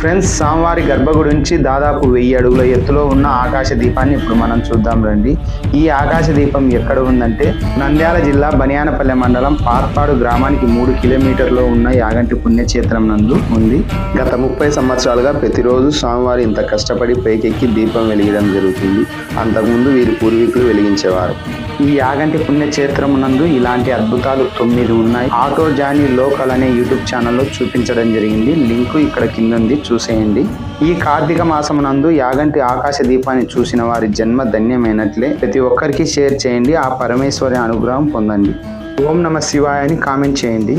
Friends, స్వామివారి గర్భగుడి నుంచి దాదాపు 1000 అడుగుల ఎత్తులో ఉన్న ఆకాశ దీపాన్ని ఇప్పుడు మనం చూద్దాం రండి. ఈ ఆకాశ దీపం ఎక్కడ ఉందంటే నంద్యాల జిల్లా బనియానపల్లె మండలం పాత్పాడు గ్రామానికి 3 కిలోమీటర్లో ఉన్న యాగంటి పుణ్యక్షేత్రం నందు ఉంది. గత 30 సంవత్సరాలుగా ప్రతిరోజు స్వామివారి ఇంత కష్టపడి పైకెక్కి దీపం వెలిగడం జరుగుతుంది. అంతకుముందు వీరి పూర్వీకులు వెలిగించేవారు. ఈ యాగంటి పుణ్యక్షేత్రం నందు ఇలాంటి అద్భుతాలు 9 ఉన్నాయి. ఆటో జానీ లోకల్ అనే యూట్యూబ్ ఛానల్లో చూపించడం జరిగింది. లింకు ఇక్కడ కింద ఉంది, చూసేయండి. ఈ కార్తీక మాసం నందు యాగంటి ఆకాశ దీపాన్ని చూసిన వారి జన్మ ధన్యమైనట్లే. ప్రతి ఒక్కరికి షేర్ చేయండి, ఆ పరమేశ్వరి అనుగ్రహం పొందండి. ఓం నమ శివాయ అని కామెంట్ చేయండి.